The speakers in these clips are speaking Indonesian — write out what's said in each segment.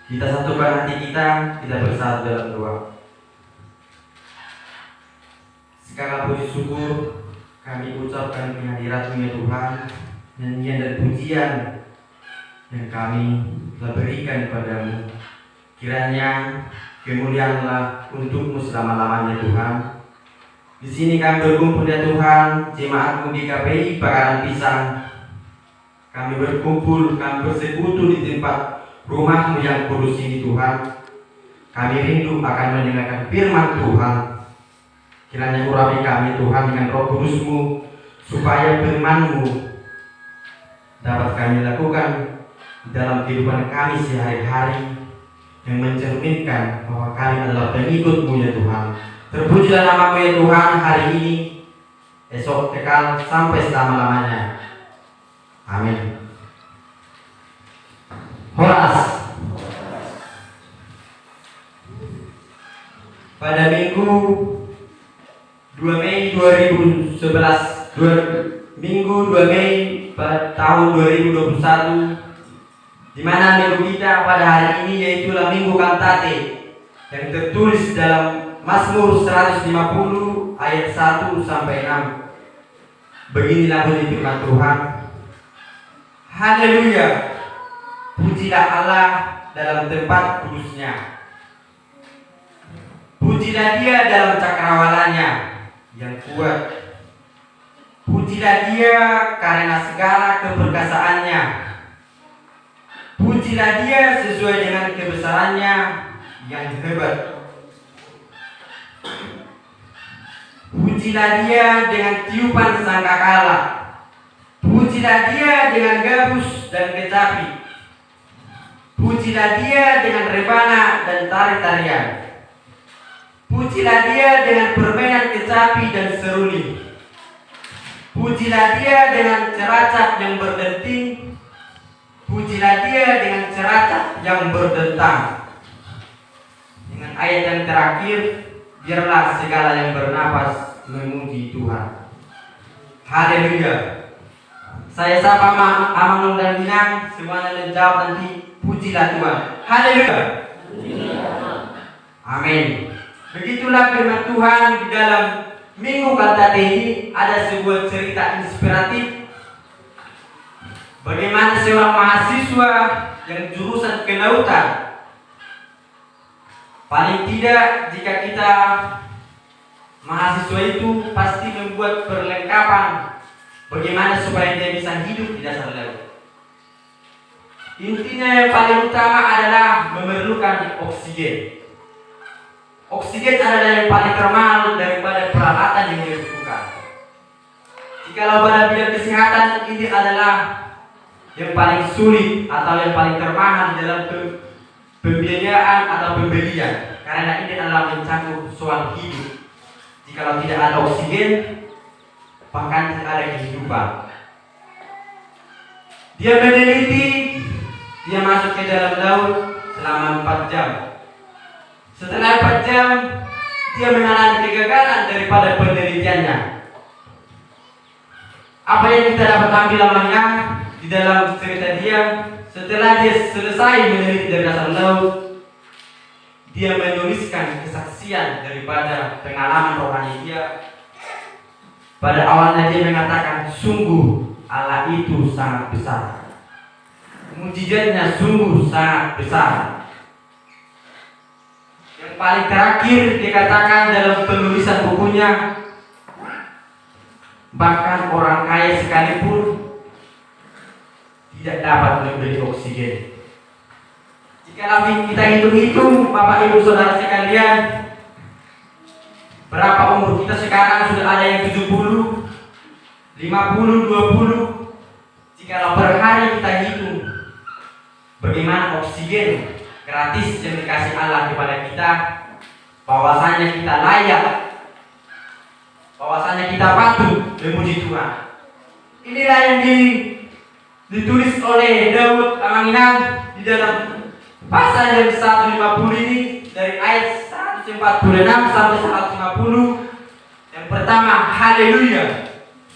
Kita satukan hati kita bersatu dalam doa. Segala puji syukur kami ucapkan kehadirat-Mu ya Tuhan, nyanyian dan pujian yang kami telah berikan kepadamu. Kiranya kemuliaanlah untuk-Mu selama-lamanya Tuhan. Di sini kami berkumpul ya Tuhan, jemaat-Mu di KPI Bakaran Pisang. Kami berkumpul, kami bersekutu di tempat rumah-Mu yang kudus ini Tuhan. Kami rindu akan mendengarkan firman Tuhan. Kiranya urapi kami Tuhan dengan Roh Kudus-Mu, supaya firman-Mu dapat kami lakukan dalam kehidupan kami sehari-hari, yang mencerminkan bahwa kami adalah pengikut-Mu ya Tuhan. Terpujilah nama-Mu ya Tuhan hari ini, esok kekal sampai selama-lamanya. Amin. Horas. Pada Minggu 2 Mei 2011, Minggu 2 Mei tahun 2021, di mana minggu kita pada hari ini yaitulah Minggu Kantate yang tertulis dalam Mazmur 150 ayat 1 sampai 6. Beginilah bunyi firman Tuhan. Haleluya. Pujilah Allah dalam tempat kudusnya. Pujilah Dia dalam cakrawalanya yang kuat. Pujilah Dia karena segala keperkasaannya. Pujilah Dia sesuai dengan kebesarannya yang hebat. Pujilah Dia dengan tiupan sangkakala. Pujilah Dia dengan gabus dan kecapi. Pujilah Dia dengan rebana dan tari-tarian. Pujilah Dia dengan permainan kecapi dan seruling. Pujilah Dia dengan ceracap yang berdenting. Pujilah Dia dengan ceracap yang berdentang. Dengan ayat yang terakhir, biarlah segala yang bernapas memuji Tuhan. Haleluya. Saya sapa Amanung dan Minang, semuanya menjawab nanti, pujilah Tuhan. Haleluya. Amin. Begitulah firman Tuhan di dalam Minggu Kantate ini. Ada sebuah cerita inspiratif bagaimana seorang mahasiswa yang jurusan kelautan. Paling tidak jika kita mahasiswa itu pasti membuat perlengkapan bagaimana supaya dia bisa hidup di dasar laut. Intinya yang paling utama adalah memerlukan oksigen. Oksigen adalah yang paling termahal daripada peralatan yang dia butuhkan. Jikalau pada bidang kesehatan, ini adalah yang paling sulit atau yang paling termahal di dalam pembiayaan atau pembelian, karena ini adalah mencakup soal hidup. Jikalau tidak ada oksigen, bahkan tidak ada kehidupan. Dia meneliti, dia masuk ke dalam laut selama 4 jam. Setelah 4 jam, dia mengalami kegagalan daripada penelitiannya. Apa yang kita dapat ambil namanya di dalam cerita dia, setelah dia selesai meneliti dari dasar laut, dia menuliskan kesaksian daripada pengalaman rohani dia. Pada awalnya dia mengatakan, sungguh Allah itu sangat besar. Mujizatnya sungguh sangat besar. Yang paling terakhir dikatakan dalam penulisan bukunya, bahkan orang kaya sekalipun tidak dapat membeli oksigen. Jika kita hitung-hitung, Bapak Ibu Saudara sekalian, berapa umur kita sekarang? Sudah ada yang 70, 50, 20. Jika per hari kita hitung bagaimana oksigen gratis yang dikasih Allah kepada kita, bahwasanya kita layak, bahwasanya kita patut memuji Tuhan. Inilah yang ditulis oleh Daud Amanginang di dalam pasal yang 150 ini, dari ayat 146 sampai 150. Yang pertama, haleluya,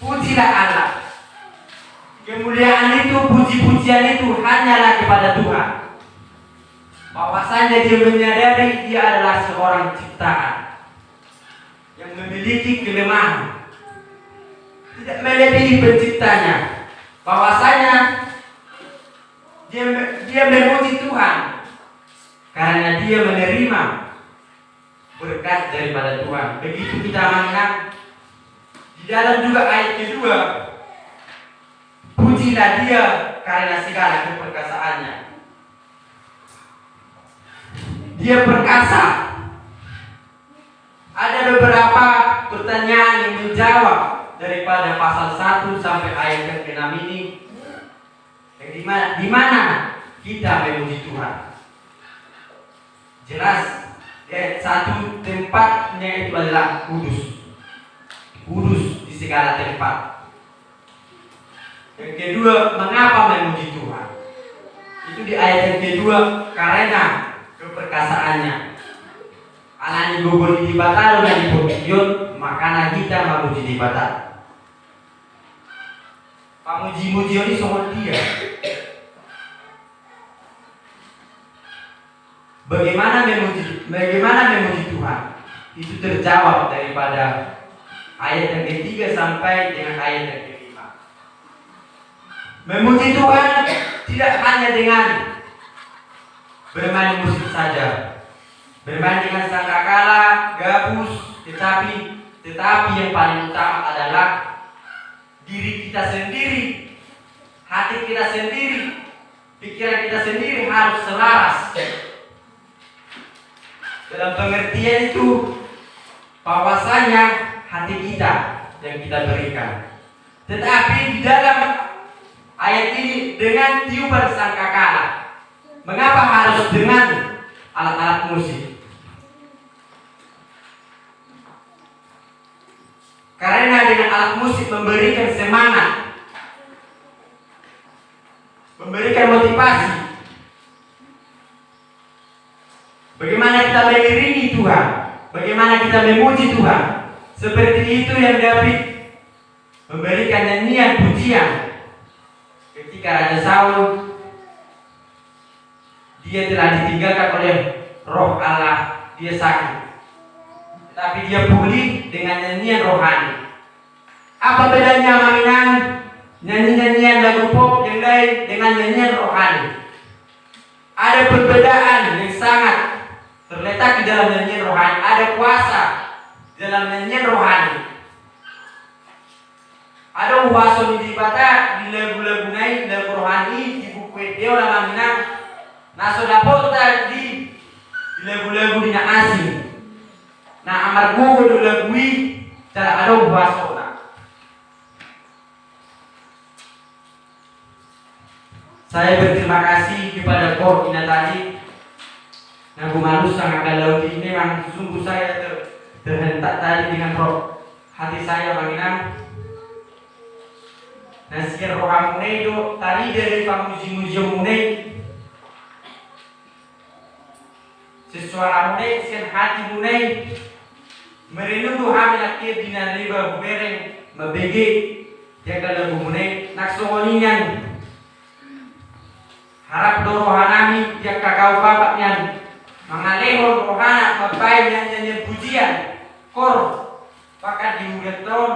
pujilah Allah. Kemuliaan itu, puji-pujian itu hanyalah kepada Tuhan. bahwasanya dia menyadari dia adalah seorang ciptaan yang memiliki kelemahan, tidak melebihi penciptanya, bahwasanya dia memuji Tuhan karena dia menerima berkat daripada Tuhan. Begitu kita mengenang di dalam juga ayat kedua, pujilah dia karena segala keperkasaannya. Dia perkasa. Ada beberapa pertanyaan yang menjawab daripada pasal 1 sampai ayat yang ke-6 ini. Di mana kita memuji Tuhan? Jelas, satu tempatnya itu adalah kudus. Kudus di segala tempat. Yang kedua, mengapa memuji Tuhan? Itu di ayat yang kedua, karena keperkasaannya. Alani gubur di batalo dan di pokion, makanya kita memuji di batalo. Pamuji-muji ini semua dia. Bagaimana memuji Tuhan? Itu terjawab daripada ayat yang ketiga sampai dengan ayat yang kelima. Memuji Tuhan tidak hanya dengan bermain musik saja, bermain dengan sangkakala, gabus, tetapi yang paling utama adalah diri kita sendiri, hati kita sendiri, pikiran kita sendiri harus selaras. Dalam pengertian itu, bahwasanya hati kita yang kita berikan. Tetapi di dalam ayat ini dengan tiupan sangkakala. Mengapa harus dengan alat-alat musik? Karena dengan alat musik memberikan semangat, memberikan motivasi. Bagaimana kita mengiringi Tuhan, bagaimana kita memuji Tuhan. Seperti itu yang David memberikan nyanyian pujian ketika Raja Saul dia telah ditinggalkan oleh Roh Allah, dia sakit. Tetapi dia pulih dengan nyanyian rohani. Apa bedanya mengenang nyanyi-nyanyian lagu pop yang lain dengan nyanyian rohani? Ada perbedaan yang sangat terletak di dalam nyanyian rohani. Ada kuasa dalam nyanyian rohani. Ada uhaso di bata di lagu-lagu naik lagu rohani di buku dia orang mengenang. Naso dapot di lagu-lagu dina asing. Nah amar gugu lagui cara ada uhaso na. Saya berterima kasih kepada Kor Ina tadi. Nabu Malus sangat galau ini memang sungguh saya terhentak tadi dengan roh hati saya mengenang. Nasihat roh amunei do tadi dari pamuji-muji amunei. Sesuara amunei sen hati amunei merenung hamil akhir dina riba bereng mabege jaga lagu amunei naksongonian harap do rohanami dia kakau bapaknya mengalehor rohana bapai nyanyi pujian kor pakat di tahun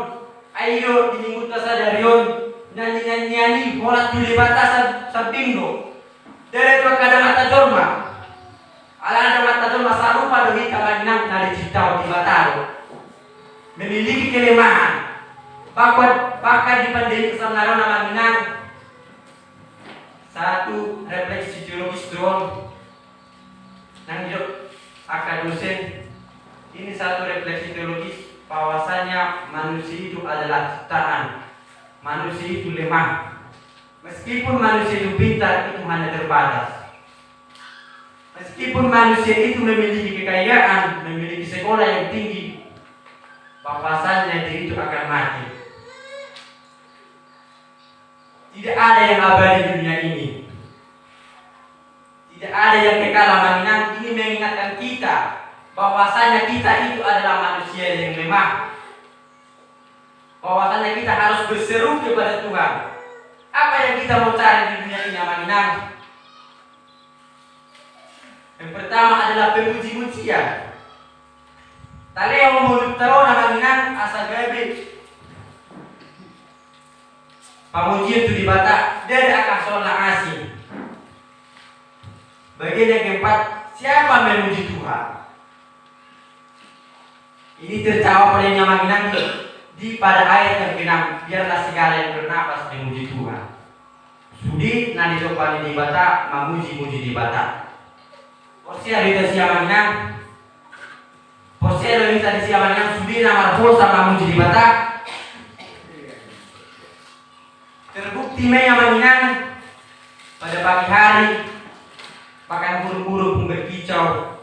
ayo di sadarion nyanyi bola tuli batasan sabinggo dari tu kadang mata jorma ala ada mata jorma sarupa dohi kalanginang nari cipta di batalo memiliki kelemahan bakat dipandai kesanaran namanginang. Satu refleksi teologis doang nang jok akadosen ini satu refleksi teologis bahwasanya manusia itu adalah ciptaan, manusia itu lemah. Meskipun manusia itu pintar itu hanya terbatas. Meskipun manusia itu memiliki kekayaan, memiliki sekolah yang tinggi, bahwasanya dia itu akan mati. Tidak ada yang abadi di dunia ini. Tidak ada yang kekal menang. Ini mengingatkan kita bahwasanya kita itu adalah manusia yang lemah. Bahwasanya kita harus berseru kepada Tuhan. Apa yang kita mau cari di dunia ini menang? Yang pertama adalah pemuji-mujian. Taleo mulut taro namanginan asa gabe. Pamujian itu dibata dari akan sholat asing. Bagian yang keempat, siapa memuji Tuhan? Ini terjawab oleh Nyamanginan di pada ayat yang ke-6. Biarlah segala yang bernapas memuji Tuhan. Sudi nadi sopani di bata, memuji-muji di bata. Porsia di Nyamanginan. Porsia di Nyamanginan sudi nama posa memuji di bata. Terbukti Nyamanginan pada pagi hari. Pakai burung-burung pun berkicau.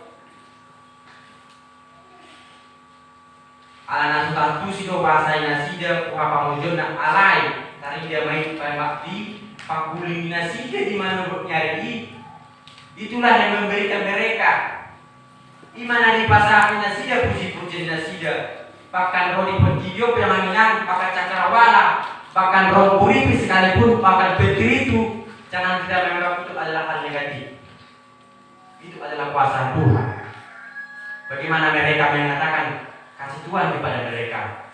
Ala nasukan tu sido bahasa nasida apa mojon nak alai. Tari dia main pada bakti pakuling nasida di mana buat nyari. Itulah yang memberikan mereka. Di mana di pasar nasida puji-puji nasida. Bahkan rodi pentidio pemanginan, bahkan cakrawala, bahkan rompuri sekalipun, bahkan petri itu. Jangan kita menganggap itu adalah hal negatif. Itu adalah kuasa Tuhan. Bagaimana mereka mengatakan kasih Tuhan kepada mereka.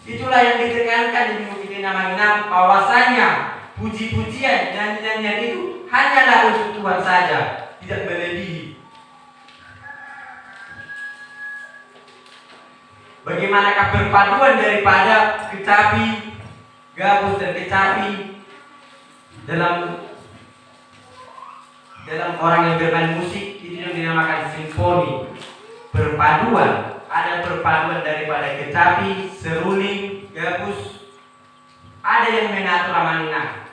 Itulah yang ditekankan di buku ini namanya bahwasanya puji-pujian nyanyian itu hanyalah untuk Tuhan saja, tidak melebihi. Bagaimanakah perpaduan daripada kecapi, gabus dan kecapi dalam orang yang bermain musik itu yang dinamakan simfoni. Perpaduan, ada perpaduan daripada kecapi, seruling, gabus. Ada yang mengatur amanah.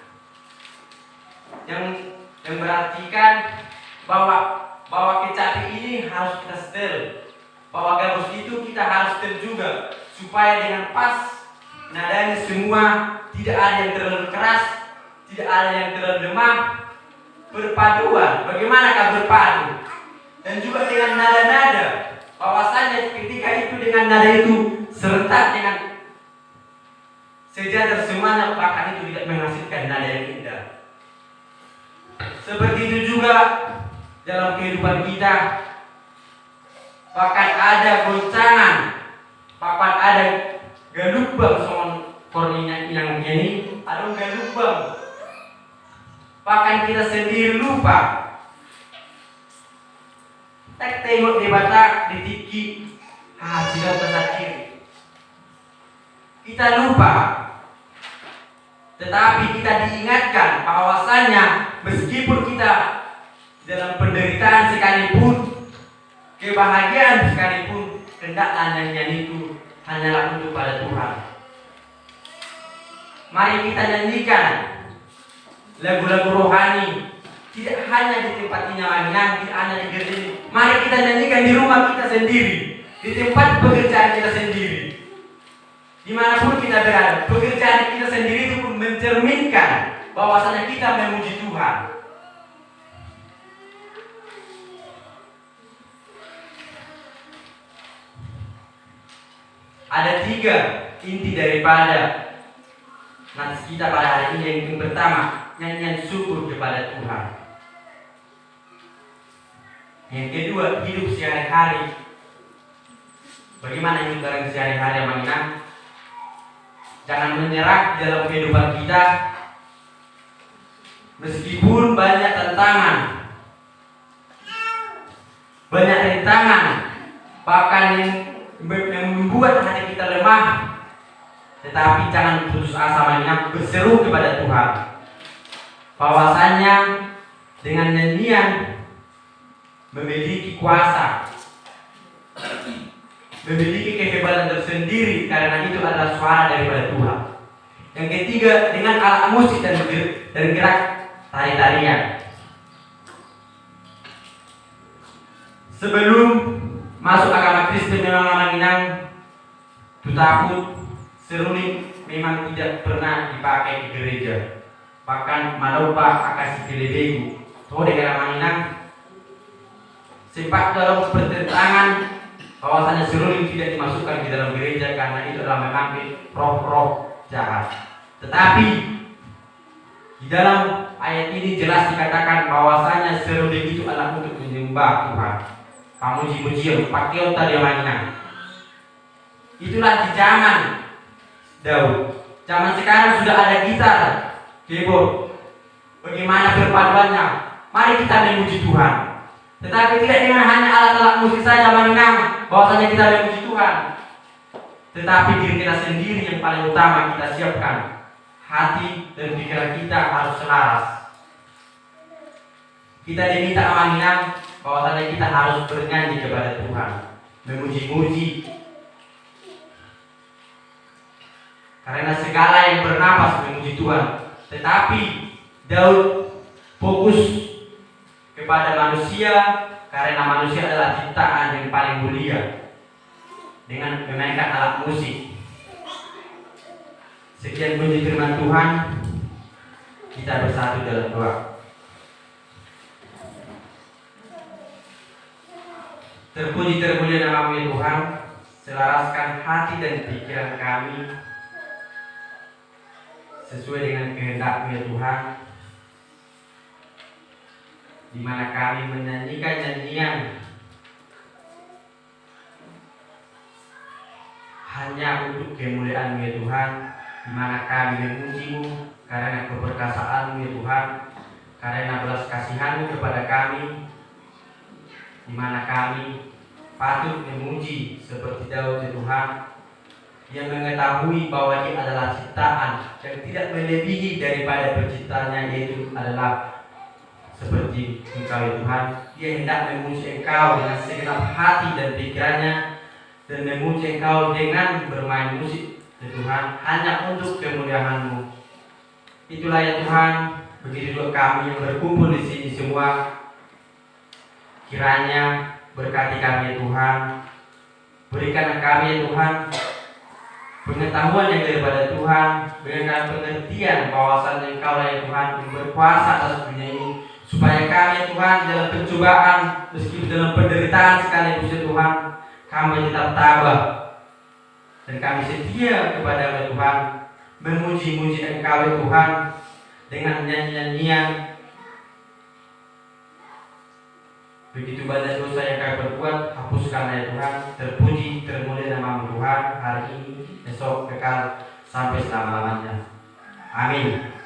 Yang berartikan bahwa kecapi ini harus kita setel. Bahwa gabus itu kita harus setel juga supaya dengan pas nadanya semua, tidak ada yang terlalu keras, tidak ada yang terlalu lemah. Berpaduan, bagaimanakah berpadu? Dan juga dengan nada-nada, bahwasanya ketika itu dengan nada itu serentak dengan sejajar semuanya, bahkan itu tidak menghasilkan nada yang indah. Seperti itu juga dalam kehidupan kita, bahkan ada goncangan, bahkan ada galubang soal korninya yang ini, ada galubang. Bahkan kita sendiri lupa. Tak tengok di bata, di tiki, tidak tersakiti. Kita lupa. Tetapi kita diingatkan bahwasanya meskipun kita dalam penderitaan sekalipun, kebahagiaan sekalipun, hendaklah nyanyian itu hanyalah untuk pada Tuhan. Mari kita nyanyikan lagu-lagu rohani, tidak hanya di tempat Nyamanginan, tidak hanya di gereja. Mari kita nyanyikan di rumah kita sendiri, di tempat pekerjaan kita sendiri, dimanapun kita berada. Pekerjaan kita sendiri itu pun mencerminkan bahwasanya kita memuji Tuhan. Ada 3 inti daripada nats kita pada hari ini. Yang pertama, nyanyian syukur kepada Tuhan. Yang kedua, hidup sehari-hari. Bagaimana hidup barang sehari-hari Amanginan? Jangan menyerah dalam kehidupan kita. Meskipun banyak tantangan, banyak rintangan, bahkan yang membuat hati kita lemah, tetapi jangan putus asa Amanginan, berseru kepada Tuhan. Bahwasanya dengan nyanyian memiliki kuasa, memiliki kehebatan tersendiri, karena itu adalah suara daripada Tuhan. Yang ketiga, dengan alat musik dan gerak tari-tarian. Sebelum masuk agama Kristen memang Amanginan takut, seruling memang tidak pernah dipakai di gereja. Bahkan malupa akasi kelebegu. Tahu dengan Amanginan sempat dalam pertentangan bahwasanya seruling tidak dimasukkan di dalam gereja karena itu adalah memakai roh-roh jahat. Tetapi di dalam ayat ini jelas dikatakan bahwasanya seruling itu adalah untuk menyembah Tuhan. Pamuji-mujian, pakion tadi mainan. Itulah di zaman Daud. Zaman sekarang sudah ada gitar, keyboard. Bagaimana perpaduannya? Mari kita memuji Tuhan. Tetapi tidak dengan hanya alat-alat musik saja mainan, bahwasanya kita memuji Tuhan. Tetapi diri kita sendiri yang paling utama kita siapkan. Hati dan pikiran kita harus selaras. Kita diminta amanah bahwasanya kita harus bernyanyi kepada Tuhan, memuji-muji. Karena segala yang bernapas memuji Tuhan. Tetapi Daud fokus kepada manusia karena manusia adalah ciptaan yang paling mulia dengan memainkan alat musik. Sekian puji firman Tuhan. Kita bersatu dalam doa. Terpuji termulia nama-Mu ya Tuhan. Selaraskan hati dan pikiran kami sesuai dengan kehendak-Mu ya Tuhan, di mana kami menyanyikan nyanyian hanya untuk kemuliaan-Mu ya Tuhan, di mana kami memuji-Mu karena keperkasaan-Mu ya Tuhan, karena belas kasihan-Mu kepada kami, di mana kami patut memuji seperti Daud ya Tuhan, yang mengetahui bahwa dia adalah ciptaan yang tidak melebihi daripada penciptanya, yaitu adalah seperti Engkau ya Tuhan. Dia hendak memuji Engkau dengan segenap hati dan pikirannya, dan memuji Engkau dengan bermain musik ya Tuhan, hanya untuk kemuliaan-Mu. Itulah ya Tuhan, begitu juga kami yang berkumpul di sini semua, kiranya berkati kami ya Tuhan, berikan kami ya Tuhan pengetahuan yang daripada Tuhan, berikan pengertian bahwasanya Engkau lah ya Tuhan yang berkuasa atas dunia ini, supaya kami ya Tuhan dalam pencobaan, meskipun dalam penderitaan sekalipun ya Tuhan, kami tetap tabah dan kami setia kepada ya Tuhan, memuji-muji Engkau ya Tuhan dengan nyanyian-nyanyian. Begitu banyak dosa yang kami perbuat, hapuskan ya Tuhan. Terpuji termulia nama-Mu Tuhan hari ini, esok, kekal sampai selama-lamanya. Amin.